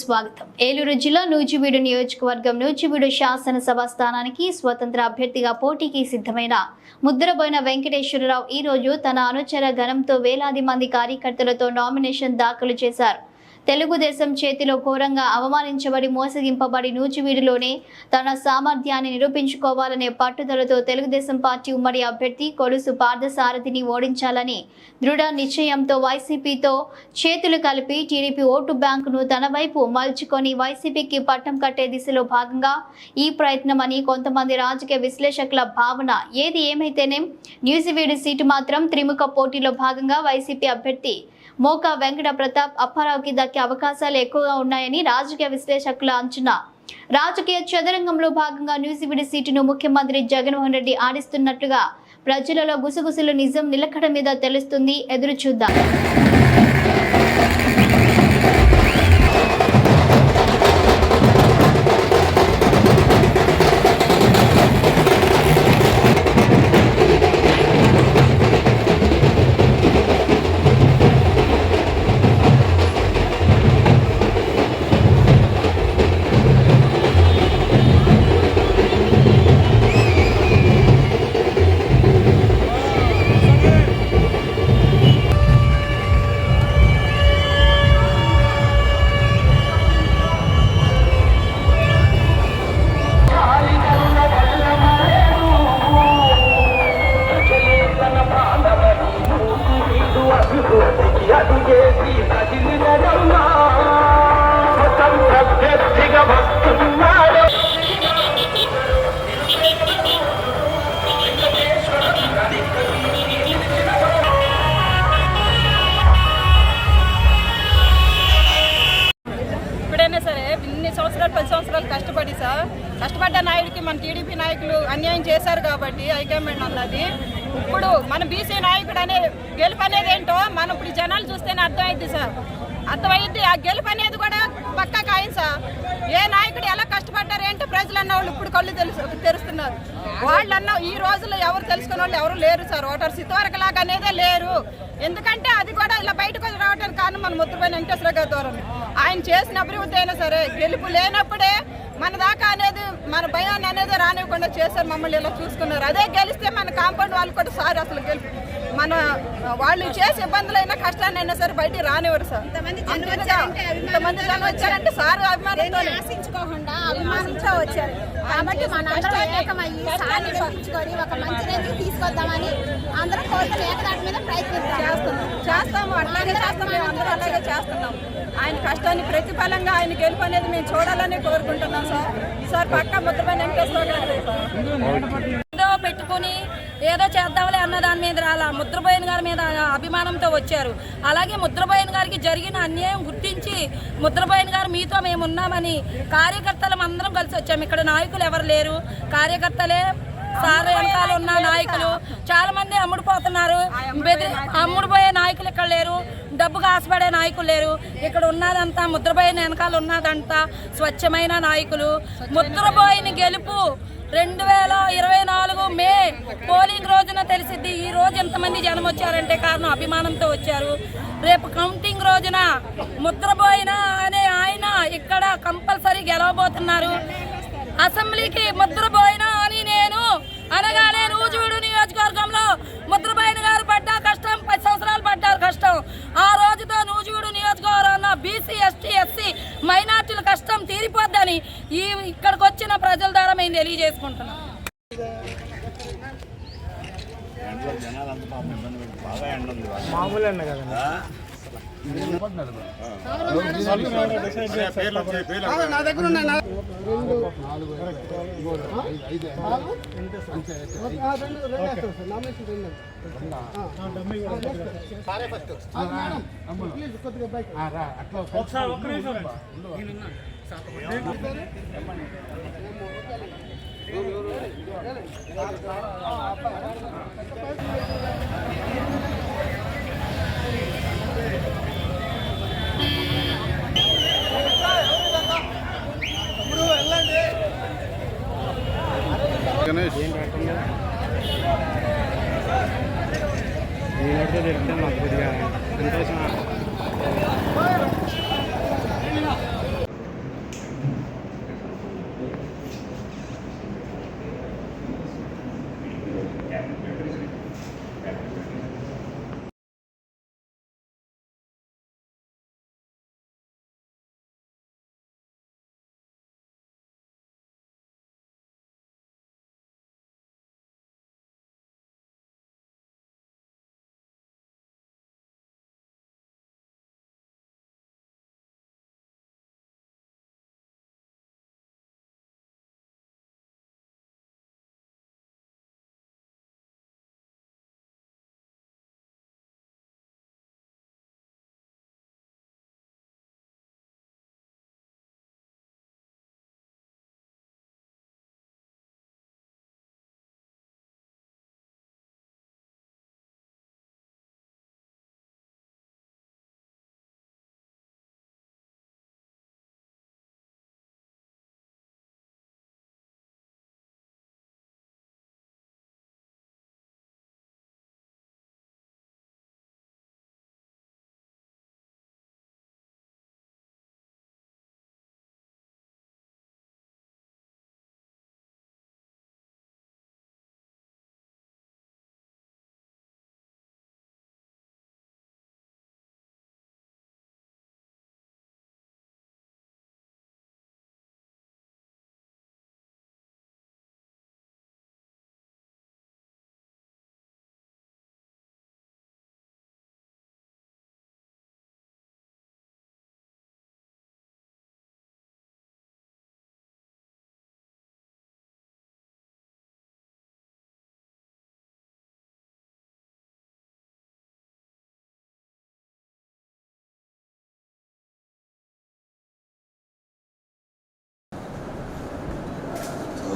స్వాగతం. ఏలూరు జిల్లా నూజివీడు నియోజకవర్గం నూజివీడు శాసనసభ స్థానానికి స్వతంత్ర అభ్యర్థిగా పోటీకి సిద్ధమైన ముద్రబోయిన వెంకటేశ్వరరావు ఈ రోజు తన అనుచర గణంతో వేలాది మంది కార్యకర్తలతో నామినేషన్ దాఖలు చేశారు. తెలుగుదేశం చేతిలో ఘోరంగా అవమానించబడి మోసగింపబడి నూజివీడులోనే తన సామర్థ్యాన్ని నిరూపించుకోవాలనే పట్టుదలతో తెలుగుదేశం పార్టీ ఉమ్మడి అభ్యర్థి కొలుసు పార్థసారథిని ఓడించాలని దృఢ నిశ్చయంతో వైసీపీతో చేతులు కలిపి టీడీపీ ఓటు బ్యాంకును తన వైపు మలుచుకొని వైసీపీకి పట్టం కట్టే దిశలో భాగంగా ఈ ప్రయత్నం అని కొంతమంది రాజకీయ విశ్లేషకుల భావన. ఏది ఏమైతేనేం నూజివీడు సీటు మాత్రం త్రిముఖ పోటీలో భాగంగా వైసీపీ అభ్యర్థి మోకా వెంకట ప్రతాప్ అప్పారావుకి దక్కే అవకాశాలు ఎక్కువగా ఉన్నాయని రాజకీయ విశ్లేషకుల అంచనా. రాజకీయ చదరంగంలో భాగంగా నూజివీడు సీటును ముఖ్యమంత్రి జగన్మోహన్ రెడ్డి ఆడిస్తున్నట్లుగా ప్రజలలో గుసగుసలు నిజం నిలకడ మీద తెలుస్తుంది. ఎదురు చూద్దాం. కష్టపడ్డ నాయుడికి మన టీడీపీ నాయకులు అన్యాయం చేశారు కాబట్టి హైకమాండ్ అన్నది ఇప్పుడు మన బీసీ నాయకుడు అనే గెలుపు అనేది ఏంటో మనం ఇప్పుడు జనాలు చూస్తేనే అర్థమైంది సార్. అర్థమైంది. ఆ గెలుపు అనేది కూడా పక్కా ఖాయం సార్. ఏ నాయకుడు ఎలా కష్టపడ్డారు ఏంటో ప్రజలు అన్న వాళ్ళు ఇప్పుడు కళ్ళు తెరుస్తున్నారు. వాళ్ళన్న ఈ రోజుల్లో ఎవరు తెలుసుకున్న వాళ్ళు ఎవరు లేరు సార్. ఓటర్స్ ఇదివరకు లాగా అనేదే లేరు. ఎందుకంటే అది కూడా ఇలా బయటకు రావడానికి కారణం మన ముద్రపైన వెంకటేశ్వర గారి ద్వారా ఆయన చేసిన అభివృద్ధి అయినా సరే గెలుపు లేనప్పుడే మన దాకా అనేది మన భయాన్ని అనేది రానివ్వకుండా చేశారు. మమ్మల్ని ఇలా చూసుకున్నారు. అదే గెలిస్తే మన కాంపౌండ్ వాళ్ళు కూడా సార్ అసలు గెలుపు మన వాళ్ళు చేసే ఇబ్బందులైనా కష్టాన్ని అయినా సరే బయటికి రానివ్వరు సార్. ఇంతమంది జనం వచ్చారంటే సార్ అభిమానంతో ఆశించుకోకుండా అభిమానించో వచ్చారు కాబట్టి మనందరం ఏకమయ్యి సార్ని పంపించుకొని ఒక మంచి రేంజ్కి తీసుకొద్దామని అందరం కోరుకుని ఏకదాటి మీద చేస్తాము. అట్లాగే చేస్తాం. మేము అందరూ అలాగే చేస్తున్నాం. ఆయన కష్టాన్ని ప్రతిఫలంగా ఆయన గెలుపు అనేది మేము చూడాలని కోరుకుంటున్నాం సార్. ఈసారి పక్కా ముద్రపైన వెంకటేశ్వర గారు పెట్టుకుని ఏదో చేద్దాంలే అన్న దాని మీద రాలా ముద్రబోయిన గారి మీద అభిమానంతో వచ్చారు. అలాగే ముద్రబోయిన గారికి జరిగిన అన్యాయం గుర్తించి ముద్రబోయిన గారు మీతో మేము ఉన్నామని కార్యకర్తలం అందరం కలిసి వచ్చాము. ఇక్కడ నాయకులు ఎవరు లేరు, కార్యకర్తలే సార్ వెనకాల ఉన్న నాయకులు. చాలా మంది అమ్ముడుపోతున్నారు. అమ్ముడుపోయే నాయకులు ఇక్కడ లేరు, డబ్బుగా ఆశపడే నాయకులు లేరు. ఇక్కడ ఉన్నదంతా ముద్రబోయిన వెనకాల ఉన్నదంతా స్వచ్ఛమైన నాయకులు. ముద్రబోయిన గెలుపు 2024 మే పోలింగ్ రోజున తెలిసిద్ది. ఈ రోజు ఎంతమంది జనం వచ్చారంటే కారణం అభిమానంతో వచ్చారు. రేపు కౌంటింగ్ రోజున ముద్రబోయిన అనే ఆయన ఇక్కడ కంపల్సరీ గెలవబోతున్నారు. అసెంబ్లీకి ముద్రబోయిన అని నేను అనగానే నూజివీడు నియోజకవర్గంలో ముద్రబోయిన గారు పడ్డ కష్టం 10 సంవత్సరాలు పడ్డారు కష్టం. ఆ రోజుతో నూజివీడు నియోజకవర్గంలో బీసీ ఎస్టీ ఎస్సీ మైనార్టీల కష్టం తీరిపోద్దని ఇక్కడికి వచ్చిన ప్రజల ద్వారా మేము తెలియజేసుకుంటున్నాం. నా దగ్గర గణేష్ నేను దొరికితే మాకు కొద్దిగా సంతోషం.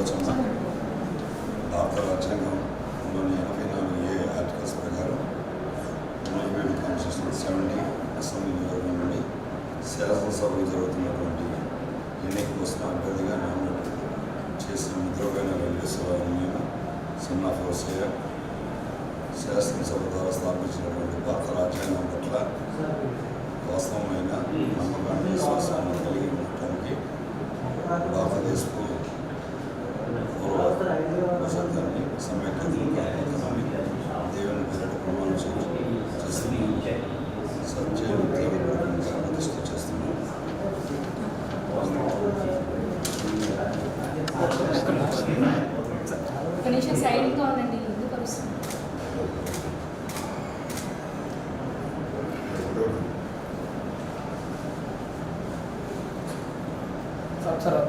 పోచమ్మ భారత రాజ్యాంగంలోని 84A ఆర్టికల్స్ ప్రకారం నూజివీడు కాన్స్టిట్యూషన్ 70 అసెంబ్లీ నియోజకవర్గం నుండి శాసనసభలో జరుగుతున్నటువంటి ఎన్నిక కోసం అభ్యర్థిగా నామినేట్ చేసిన ముద్రపైన వెంకటేశ్వరరావు నేను సన్నా ఫోర్సయ్య శాసనసభ ద్వారా స్థాపించినటువంటి భారత రాజ్యాంగం పట్ల వాస్తవమైన నమ్మకాన్ని విశ్వాసాన్ని కలిగి ఉండటానికి భారతదేశపు పూర్వశాన్ని సమైక్యతని దేవుని పేరిట ప్రమాణం చేస్తున్నాను. సత్యాన్ని ప్రతిష్ఠ చేస్తున్నాను. కనీసం సైలెంట్గా ఉండండి, ఎందుకు వస్తుంది? సార్